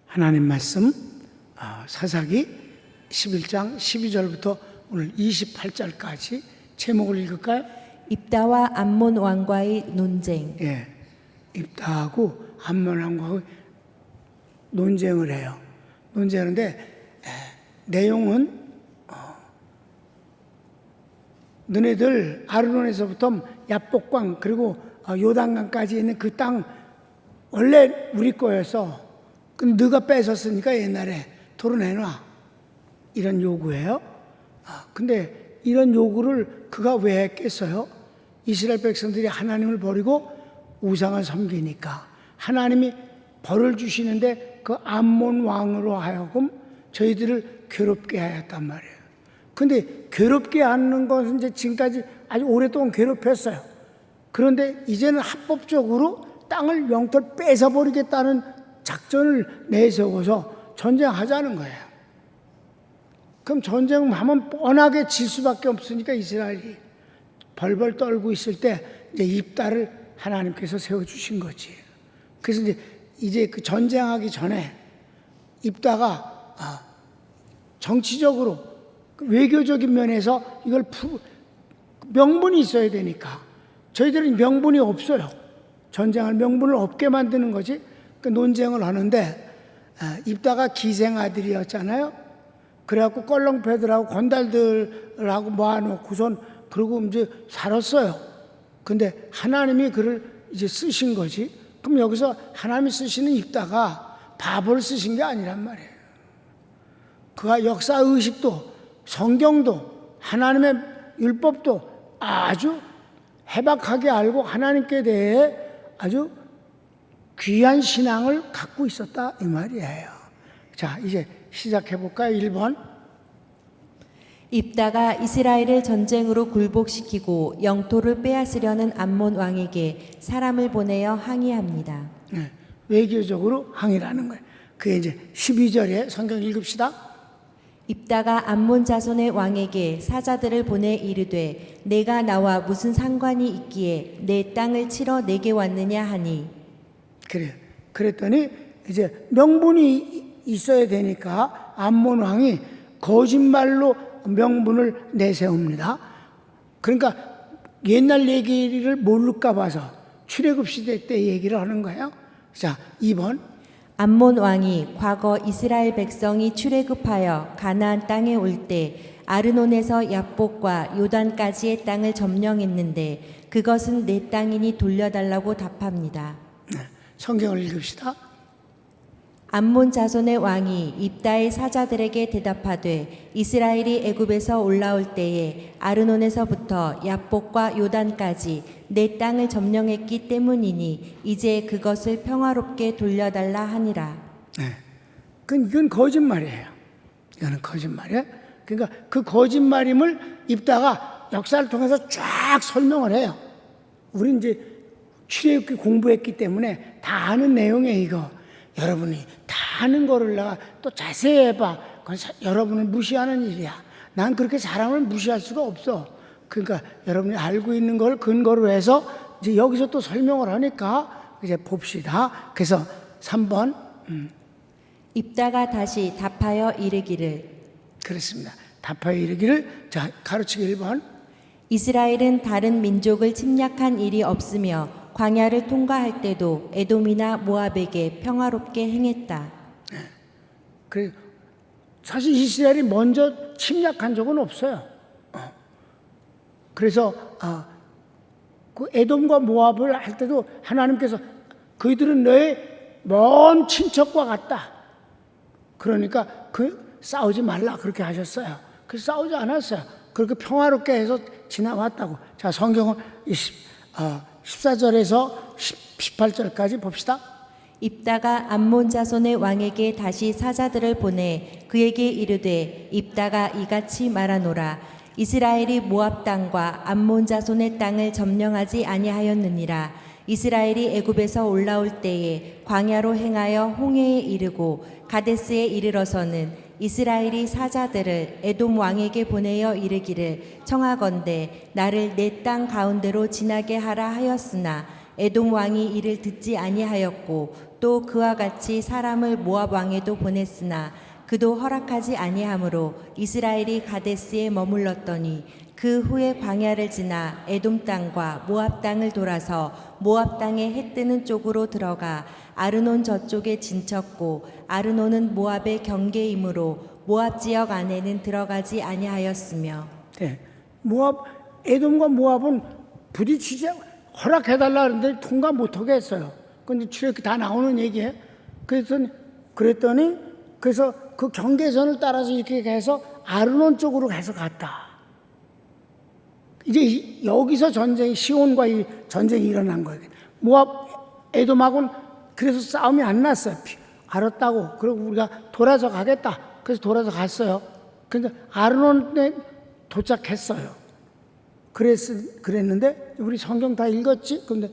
하나님 말씀 사사기 11장 12절부터 오늘 28절까지 제목을 읽을까요? 입다와 암몬 왕과의 논쟁. 예, 입다하고 암몬 왕과 논쟁을 해요. 논쟁하는데 내용은 너네들 아르논에서부터 야복강 그리고 요단강까지 있는 그 땅 원래 우리 거여서 너가 뺏었으니까 옛날에 토론해놔 이런 요구예요. 근데 이런 요구를 그가 왜 했겠어요? 이스라엘 백성들이 하나님을 버리고 우상을 섬기니까 하나님이 벌을 주시는데 그 암몬 왕으로 하여금 저희들을 괴롭게 하였단 말이에요. 근데 괴롭게 하는 것은 이제 지금까지 아주 오랫동안 괴롭혔어요. 그런데 이제는 합법적으로 땅을 영토를 뺏어버리겠다는 작전을 내세워서 전쟁하자는 거예요. 그럼 전쟁하면 뻔하게 질 수밖에 없으니까 이스라엘이 벌벌 떨고 있을 때 이제 입다를 하나님께서 세워주신 거지. 그래서 이제 그 전쟁하기 전에 입다가 정치적으로 외교적인 면에서 이걸 명분이 있어야 되니까 저희들은 명분이 없어요. 전쟁할 명분을 없게 만드는 거지. 그 논쟁을 하는데 입다가 기생 아들이었잖아요. 그래갖고 껄렁패들하고 건달들하고 모아놓고선 그러고 이제 살았어요. 근데 하나님이 그를 이제 쓰신 거지. 그럼 여기서 하나님이 쓰시는 입다가 바보를 쓰신 게 아니란 말이에요. 그가 역사 의식도 성경도 하나님의 율법도 아주 해박하게 알고 하나님께 대해 아주 귀한 신앙을 갖고 있었다 이 말이에요. 자, 이제 시작해 볼까요? 1번. 입다가 이스라엘을 전쟁으로 굴복시키고 영토를 빼앗으려는 암몬 왕에게 사람을 보내어 항의합니다. 네, 외교적으로 항의라는 거예요. 그게 이제 12절에 성경 읽읍시다. 입다가 암몬 자손의 왕에게 사자들을 보내 이르되 내가 나와 무슨 상관이 있기에 내 땅을 치러 내게 왔느냐 하니. 그래요. 그랬더니 이제 명분이 있어야 되니까 암몬 왕이 거짓말로 명분을 내세웁니다. 그러니까 옛날 얘기를 모를까 봐서 출애굽 시대 때 얘기를 하는 거예요. 자, 2번. 암몬 왕이 과거 이스라엘 백성이 출애굽하여 가나안 땅에 올 때 아르논에서 야복과 요단까지의 땅을 점령했는데 그것은 내 땅이니 돌려달라고 답합니다. 네, 성경을 읽읍시다. 암몬 자손의 왕이 입다의 사자들에게 대답하되 이스라엘이 애굽에서 올라올 때에 아르논에서부터 야복과 요단까지 내 땅을 점령했기 때문이니 이제 그것을 평화롭게 돌려달라 하니라. 네, 이건 거짓말이에요. 이거는 거짓말이에요. 그러니까 그 거짓말임을 입다가 역사를 통해서 쫙 설명을 해요. 우리 이제 출애굽기 공부했기 때문에 다 아는 내용이에요. 이거 여러분이 다 아는 거를 내가 또 자세히 해봐. 그건 여러분을 무시하는 일이야. 난 그렇게 사람을 무시할 수가 없어. 그러니까 여러분이 알고 있는 걸 근거로 해서 이제 여기서 또 설명을 하니까 이제 봅시다. 그래서 3번. 입다가 다시 답하여 이르기를. 그렇습니다. 답하여 이르기를. 자, 가르치기 1번. 이스라엘은 다른 민족을 침략한 일이 없으며 광야를 통과할 때도 에돔이나 모압에게 평화롭게 행했다. 그래, 사실 이스라엘이 먼저 침략한 적은 없어요. 그래서 그 에돔과 모압을 할 때도 하나님께서 그들은 너의 먼 친척과 같다. 그러니까 싸우지 말라 그렇게 하셨어요. 그래서 싸우지 않았어요. 그렇게 평화롭게 해서 지나왔다고. 자, 성경은 14절에서 18절까지 봅시다. 입다가 암몬 자손의 왕에게 다시 사자들을 보내 그에게 이르되 입다가 이같이 말하노라. 이스라엘이 모압 땅과 암몬 자손의 땅을 점령하지 아니하였느니라. 이스라엘이 애굽에서 올라올 때에 광야로 행하여 홍해에 이르고 가데스에 이르러서는 이스라엘이 사자들을 에돔 왕에게 보내어 이르기를 청하건대 나를 내 땅 가운데로 지나게 하라 하였으나 에돔 왕이 이를 듣지 아니하였고 또 그와 같이 사람을 모압 왕에도 보냈으나 그도 허락하지 아니하므로 이스라엘이 가데스에 머물렀더니 그 후에 광야를 지나 에돔 땅과 모압 땅을 돌아서 모압 땅의 해 뜨는 쪽으로 들어가 아르논 저쪽에 진쳤고 아르논은 모압의 경계이므로 모압 지역 안에는 들어가지 아니하였으며. 네. 에돔과 모압은 부딪히지 허락해달라 그러는데 통과 못하게 했어요. 근데 출애굽기 다 나오는 얘기예요. 그랬더니 그래서 그 경계선을 따라서 이렇게 해서 아르논 쪽으로 가서 갔다. 이제 여기서 시온과 이 전쟁이 일어난 거예요. 모압, 에돔하고는 그래서 싸움이 안 났어요. 알았다고. 그리고 우리가 돌아서 가겠다. 그래서 돌아서 갔어요. 그러니까 아르논에 도착했어요. 그랬는데 우리 성경 다 읽었지? 그런데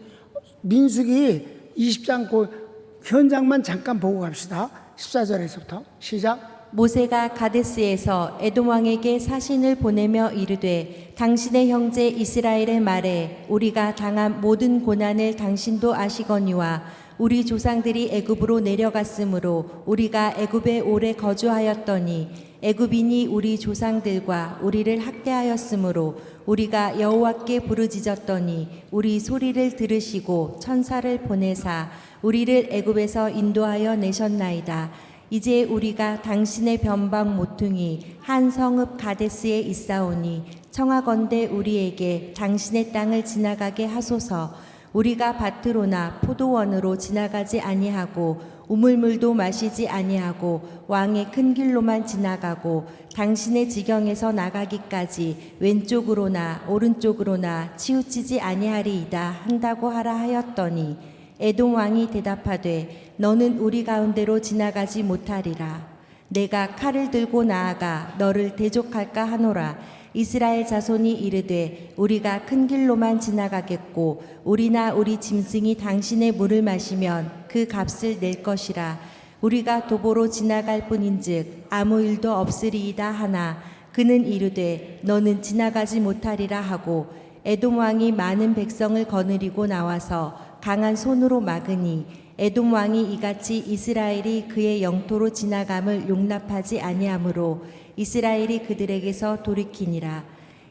민수기 20장 그 현장만 잠깐 보고 갑시다. 14절에서부터 시작. 모세가 가데스에서 에돔 왕에게 사신을 보내며 이르되 당신의 형제 이스라엘의 말에 우리가 당한 모든 고난을 당신도 아시거니와 우리 조상들이 애굽으로 내려갔으므로 우리가 애굽에 오래 거주하였더니 애굽인이 우리 조상들과 우리를 학대하였으므로 우리가 여호와께 부르짖었더니 우리 소리를 들으시고 천사를 보내사 우리를 애굽에서 인도하여 내셨나이다. 이제 우리가 당신의 변방 모퉁이 한 성읍 가데스에 있사오니 청하건대 우리에게 당신의 땅을 지나가게 하소서. 우리가 밭으로나 포도원으로 지나가지 아니하고 우물물도 마시지 아니하고 왕의 큰 길로만 지나가고 당신의 지경에서 나가기까지 왼쪽으로나 오른쪽으로나 치우치지 아니하리이다 한다고 하라 하였더니 에돔 왕이 대답하되 너는 우리 가운데로 지나가지 못하리라. 내가 칼을 들고 나아가 너를 대적할까 하노라. 이스라엘 자손이 이르되 우리가 큰 길로만 지나가겠고 우리나 우리 짐승이 당신의 물을 마시면 그 값을 낼 것이라. 우리가 도보로 지나갈 뿐인즉 아무 일도 없으리이다 하나 그는 이르되 너는 지나가지 못하리라 하고 에돔 왕이 많은 백성을 거느리고 나와서 강한 손으로 막으니 에돔 왕이 이같이 이스라엘이 그의 영토로 지나감을 용납하지 아니하므로 이스라엘이 그들에게서 돌이키니라.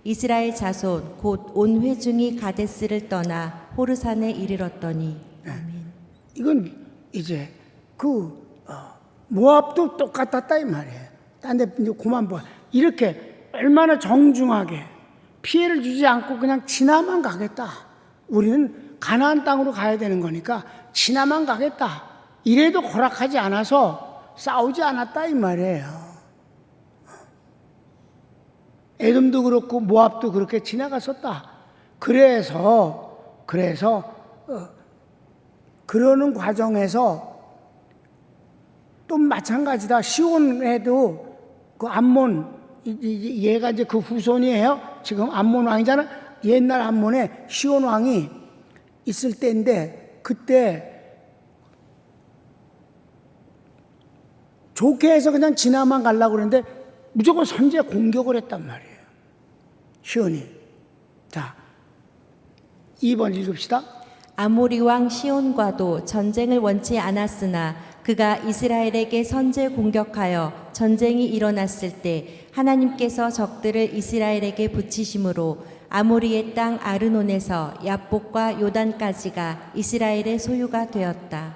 이스라엘 자손 곧 온 회중이 가데스를 떠나 호르산에 이르렀더니. 아멘. 이건 이제 모압도 똑같았다 이 말이에요. 딴 데 이제 그만 봐. 이렇게 얼마나 정중하게 피해를 주지 않고 그냥 지나만 가겠다. 우리는 가나안 땅으로 가야 되는 거니까 지나만 가겠다. 이래도 허락하지 않아서 싸우지 않았다 이 말이에요. 에돔도 그렇고 모압도 그렇게 지나갔었다. 그래서 그러는 과정에서 또 마찬가지다. 시온에도 그 암몬 얘가 이제 그 후손이에요. 지금 암몬 왕이잖아. 옛날 암몬에 시온 왕이 있을 때인데 그때 좋게 해서 그냥 지나만 가려고 그러는데 무조건 선제 공격을 했단 말이에요. 시온이. 자, 2번 읽읍시다. 아모리 왕 시온과도 전쟁을 원치 않았으나 그가 이스라엘에게 선제 공격하여 전쟁이 일어났을 때 하나님께서 적들을 이스라엘에게 붙이심으로 아모리의 땅 아르논에서 야복과 요단까지가 이스라엘의 소유가 되었다.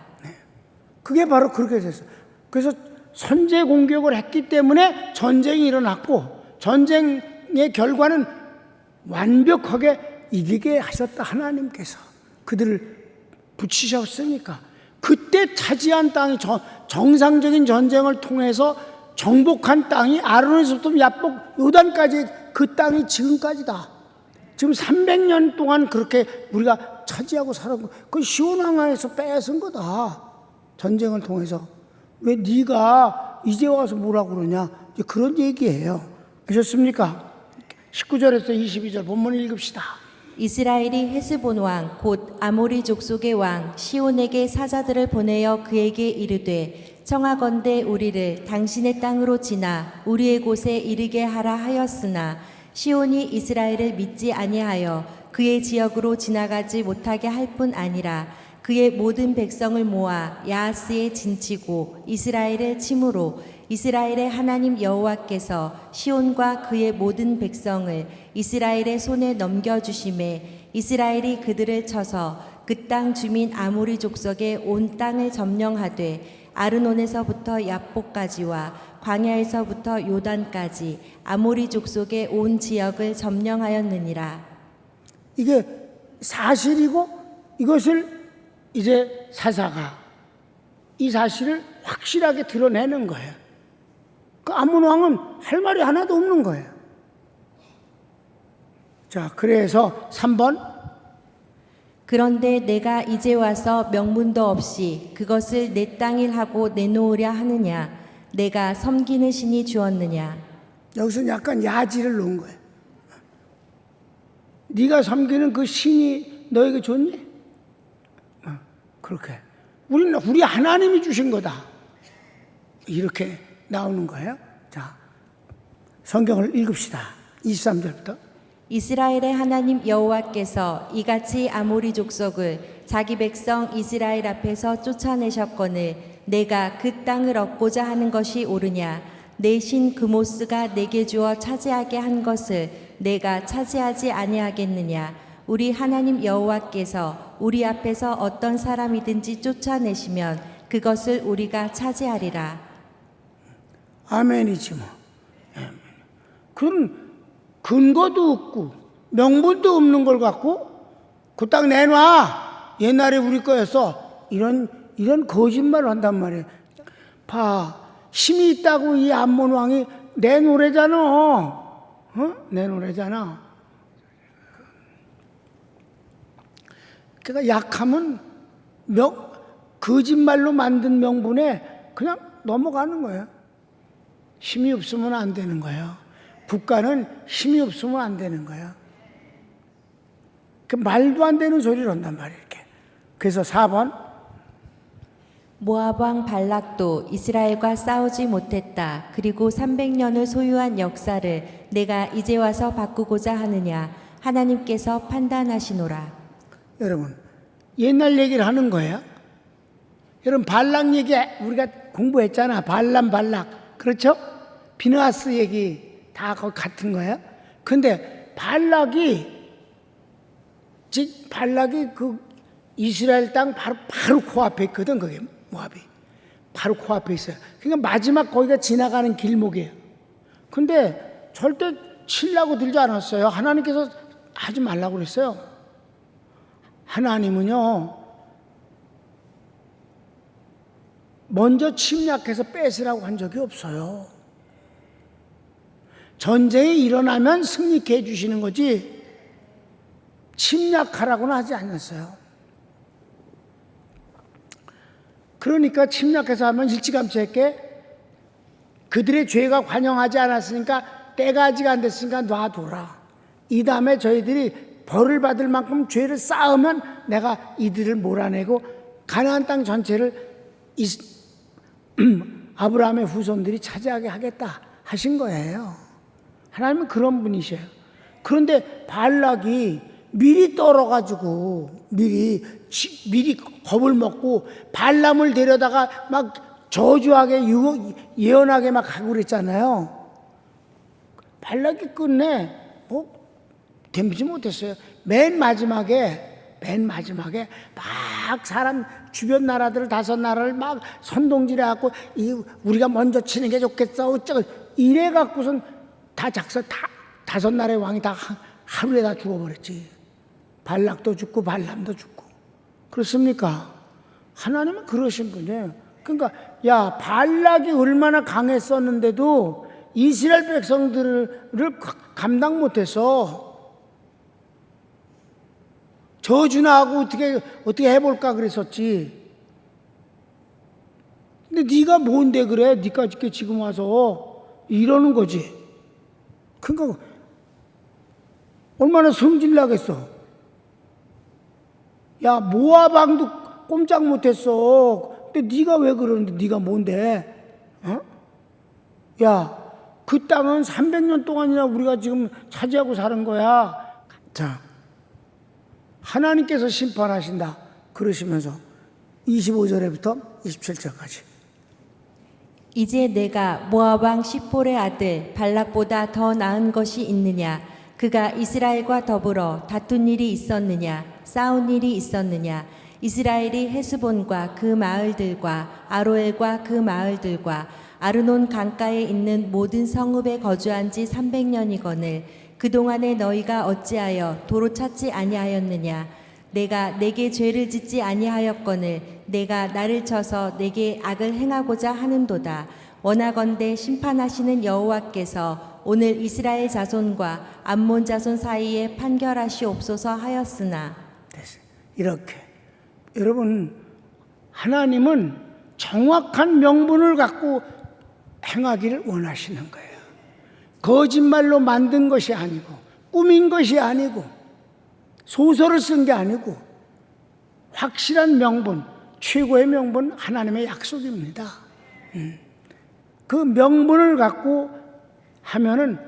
그게 바로 그렇게 됐어요. 그래서 선제 공격을 했기 때문에 전쟁이 일어났고 전쟁의 결과는 완벽하게 이기게 하셨다. 하나님께서 그들을 붙이셨으니까 그때 차지한 땅이 정상적인 전쟁을 통해서 정복한 땅이 아르논에서부터 야복 요단까지 그 땅이 지금까지다. 지금 300년 동안 그렇게 우리가 차지하고 살았고 그 시온 왕에서 뺏은 거다. 전쟁을 통해서. 왜 네가 이제 와서 뭐라고 그러냐. 그런 얘기예요. 아셨습니까? 19절에서 22절 본문 읽읍시다. 이스라엘이 헤스본 왕 곧 아모리 족속의 왕 시온에게 사자들을 보내어 그에게 이르되 청하건대 우리를 당신의 땅으로 지나 우리의 곳에 이르게 하라 하였으나 시온이 이스라엘을 믿지 아니하여 그의 지역으로 지나가지 못하게 할 뿐 아니라 그의 모든 백성을 모아 야하스에 진치고 이스라엘을 치므로 이스라엘의 하나님 여호와께서 시온과 그의 모든 백성을 이스라엘의 손에 넘겨주심에 이스라엘이 그들을 쳐서 그 땅 주민 아모리 족속의 온 땅을 점령하되 아르논에서부터 야복까지와 광야에서부터 요단까지 아모리 족속의 온 지역을 점령하였느니라. 이게 사실이고 이것을 이제 사사가 이 사실을 확실하게 드러내는 거예요. 그 아몬 왕은 할 말이 하나도 없는 거예요. 자, 그래서 3번. 그런데 내가 이제 와서 명분도 없이 그것을 내 땅일 하고 내놓으려 하느냐? 내가 섬기는 신이 주었느냐? 여기서 약간 야지를 놓은 거예요. 네가 섬기는 그 신이 너에게 줬니? 그렇게. 우리 하나님이 주신 거다. 이렇게 나오는 거예요. 자, 성경을 읽읍시다. 23절부터. 이스라엘의 하나님 여호와께서 이같이 아모리 족속을 자기 백성 이스라엘 앞에서 쫓아내셨거늘 내가 그 땅을 얻고자 하는 것이 옳으냐? 내 신 그모스가 내게 주어 차지하게 한 것을 내가 차지하지 아니하겠느냐? 우리 하나님 여호와께서 우리 앞에서 어떤 사람이든지 쫓아내시면 그것을 우리가 차지하리라. 아멘이지 뭐. 아멘. 그럼 근거도 없고 명분도 없는 걸 갖고 그 땅 내놔. 옛날에 우리 거였어. 이런 거짓말을 한단 말이에요. 봐, 힘이 있다고 이 암몬 왕이 내놓으래잖아. 내놓으래잖아. 그러니까 약하면 거짓말로 만든 명분에 그냥 넘어가는 거예요. 힘이 없으면 안 되는 거예요. 국가는 힘이 없으면 안 되는 거예요. 그 말도 안 되는 소리를 한단 말이에요. 이렇게. 그래서 4번. 모압 왕 발락도 이스라엘과 싸우지 못했다. 그리고 300년을 소유한 역사를 내가 이제 와서 바꾸고자 하느냐? 하나님께서 판단하시노라. 여러분, 옛날 얘기를 하는 거예요. 여러분, 발락 얘기 우리가 공부했잖아. 발락. 그렇죠? 비느하스 얘기 다 거기 같은 거예요. 근데 발락이 그 이스라엘 땅 바로 코앞에 있거든. 그게 모압이 바로 코앞에 있어요. 그러니까 마지막 거기가 지나가는 길목이에요. 근데 절대 치려고 들지 않았어요. 하나님께서 하지 말라고 그랬어요. 하나님은요, 먼저 침략해서 뺏으라고 한 적이 없어요. 전쟁이 일어나면 승리케 해주시는 거지 침략하라고는 하지 않았어요. 그러니까 침략해서 하면 일찌감치 했게 그들의 죄가 관영하지 않았으니까 때가 아직 안 됐으니까 놔둬라. 이 다음에 저희들이 벌을 받을 만큼 죄를 쌓으면 내가 이들을 몰아내고 가나안 땅 전체를 아브라함의 후손들이 차지하게 하겠다 하신 거예요. 하나님은 그런 분이셔요. 그런데 발락이 미리 떨어가지고 미리 겁을 먹고 발람을 데려다가 막 저주하게 예언하게 막 하고 그랬잖아요. 발락이 끝내 댐지 못했어요. 맨 마지막에 막 사람 주변 나라들 5나라를 막 선동질해 갖고 우리가 먼저 치는 게 좋겠어 어쩌고 이래 갖고선 다 5나라의 왕이 다 하루에 다 죽어버렸지. 발락도 죽고 발람도 죽고. 그렇습니까? 하나님은 그러신 분이에요. 그러니까 야, 발락이 얼마나 강했었는데도 이스라엘 백성들을 감당 못해서 저주나 하고 어떻게 해볼까 그랬었지. 근데 네가 뭔데 그래? 네가 지금 와서 이러는 거지. 그러니까 얼마나 성질나겠어. 야, 모압 왕도 꼼짝 못했어. 근데 네가 왜 그러는데? 네가 뭔데? 야, 그 땅은 300년 동안이나 우리가 지금 차지하고 사는 거야. 자, 하나님께서 심판하신다. 그러시면서 25절에부터 27절까지. 이제 내가 모압 왕 시폴의 아들 발락보다 더 나은 것이 있느냐? 그가 이스라엘과 더불어 다툰 일이 있었느냐? 싸운 일이 있었느냐? 이스라엘이 헤스본과 그 마을들과 아로엘과 그 마을들과 아르논 강가에 있는 모든 성읍에 거주한 지 300년이거늘 그동안에 너희가 어찌하여 도로 찾지 아니하였느냐? 내가 내게 죄를 짓지 아니하였거늘 내가 나를 쳐서 내게 악을 행하고자 하는도다. 원하건대 심판하시는 여호와께서 오늘 이스라엘 자손과 암몬 자손 사이에 판결하시옵소서 하였으나. 됐어요. 이렇게 여러분, 하나님은 정확한 명분을 갖고 행하기를 원하시는 거예요. 거짓말로 만든 것이 아니고 꾸민 것이 아니고 소설을 쓴 게 아니고 확실한 명분, 최고의 명분, 하나님의 약속입니다. 그 명분을 갖고 하면은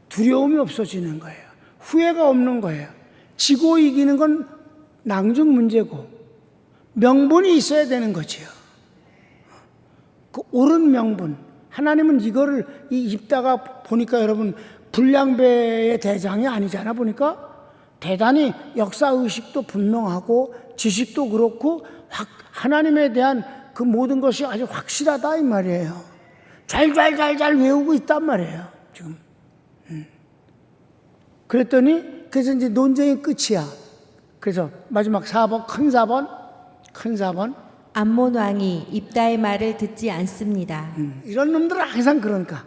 두려움이 없어지는 거예요. 후회가 없는 거예요. 지고 이기는 건 낭중 문제고 명분이 있어야 되는 거지요. 그 옳은 명분. 하나님은 이거를 입다가 보니까 여러분 불량배의 대장이 아니잖아. 보니까 대단히 역사의식도 분명하고 지식도 그렇고 하나님에 대한 그 모든 것이 아주 확실하다 이 말이에요. 잘 외우고 있단 말이에요 지금. 그랬더니 그래서 이제 논쟁이 끝이야. 그래서 마지막 4번 큰 4번 암몬 왕이 입다의 말을 듣지 않습니다. 이런 놈들은 항상 그러니까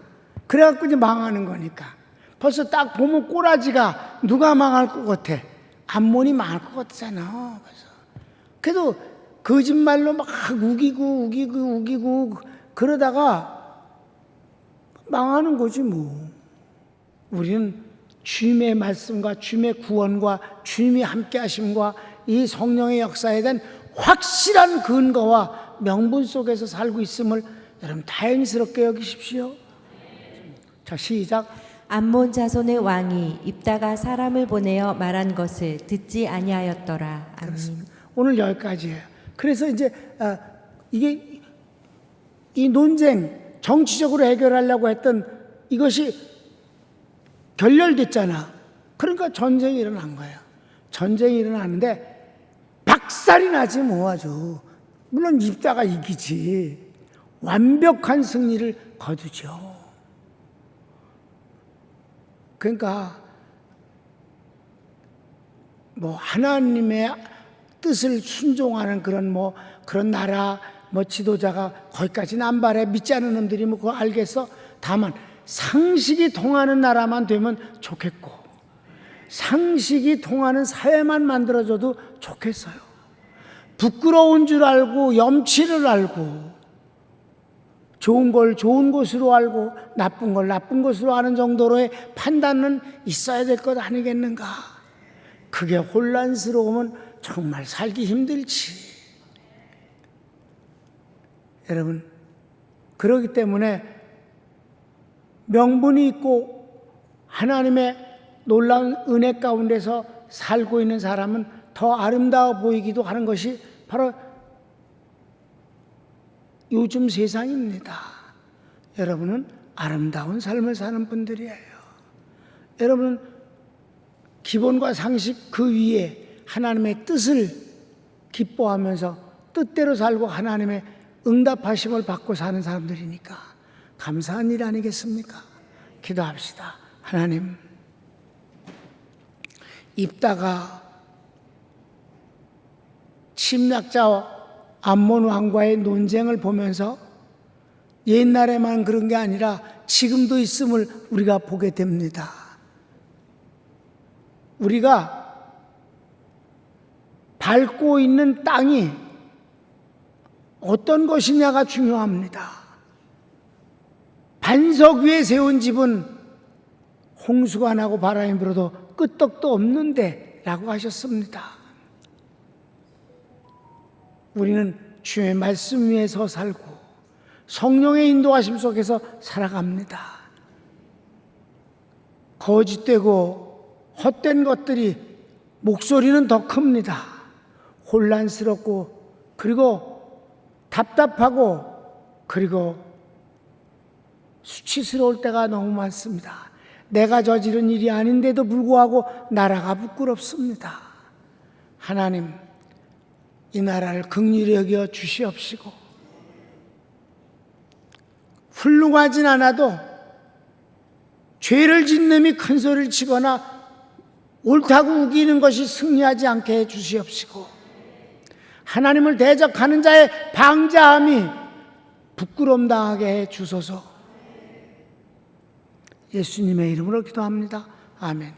그래갖고 이제 망하는 거니까. 벌써 딱 보면 꼬라지가 누가 망할 것 같아? 암몬이 망할 것 같잖아. 그래도 거짓말로 막 우기고 그러다가 망하는 거지 뭐. 우리는 주님의 말씀과 주님의 구원과 주님이 함께 하심과 이 성령의 역사에 대한 확실한 근거와 명분 속에서 살고 있음을 여러분 다행스럽게 여기십시오. 자, 시작. 암몬 자손의 왕이 입다가 사람을 보내어 말한 것을 듣지 아니하였더라. 아멘. 오늘 여기까지예요. 그래서 이제 이게 이 논쟁 정치적으로 해결하려고 했던 이것이 결렬됐잖아. 그러니까 전쟁이 일어난 거예요. 전쟁이 일어나는데 박살이 나지 뭐 아주. 물론 입다가 이기지. 완벽한 승리를 거두죠. 그러니까 뭐 하나님의 뜻을 순종하는 그런 나라 지도자가 거기까지는 안 바래. 믿지 않는 놈들이 뭐 그거 알겠어? 다만 상식이 통하는 나라만 되면 좋겠고 상식이 통하는 사회만 만들어줘도 좋겠어요. 부끄러운 줄 알고 염치를 알고 좋은 걸 좋은 것으로 알고 나쁜 걸 나쁜 것으로 아는 정도로의 판단은 있어야 될 것 아니겠는가. 그게 혼란스러우면 정말 살기 힘들지. 여러분, 그렇기 때문에 명분이 있고 하나님의 놀라운 은혜 가운데서 살고 있는 사람은 더 아름다워 보이기도 하는 것이 바로 요즘 세상입니다. 여러분은 아름다운 삶을 사는 분들이에요. 여러분은 기본과 상식 그 위에 하나님의 뜻을 기뻐하면서 뜻대로 살고 하나님의 응답하심을 받고 사는 사람들이니까 감사한 일 아니겠습니까? 기도합시다. 하나님, 입다가 침략자 암몬 왕과의 논쟁을 보면서 옛날에만 그런 게 아니라 지금도 있음을 우리가 보게 됩니다. 우리가 밟고 있는 땅이 어떤 것이냐가 중요합니다. 반석 위에 세운 집은 홍수가 나고 바람이 불어도 끄떡도 없는데 라고 하셨습니다. 우리는 주의 말씀 위에서 살고 성령의 인도하심 속에서 살아갑니다. 거짓되고 헛된 것들이 목소리는 더 큽니다. 혼란스럽고 그리고 답답하고 그리고 수치스러울 때가 너무 많습니다. 내가 저지른 일이 아닌데도 불구하고 나라가 부끄럽습니다. 하나님, 이 나라를 긍휼히 여겨 주시옵시고 훌륭하진 않아도 죄를 짓는 놈이 큰 소리를 치거나 옳다고 우기는 것이 승리하지 않게 해 주시옵시고 하나님을 대적하는 자의 방자함이 부끄러움 당하게 해 주소서. 예수님의 이름으로 기도합니다. 아멘.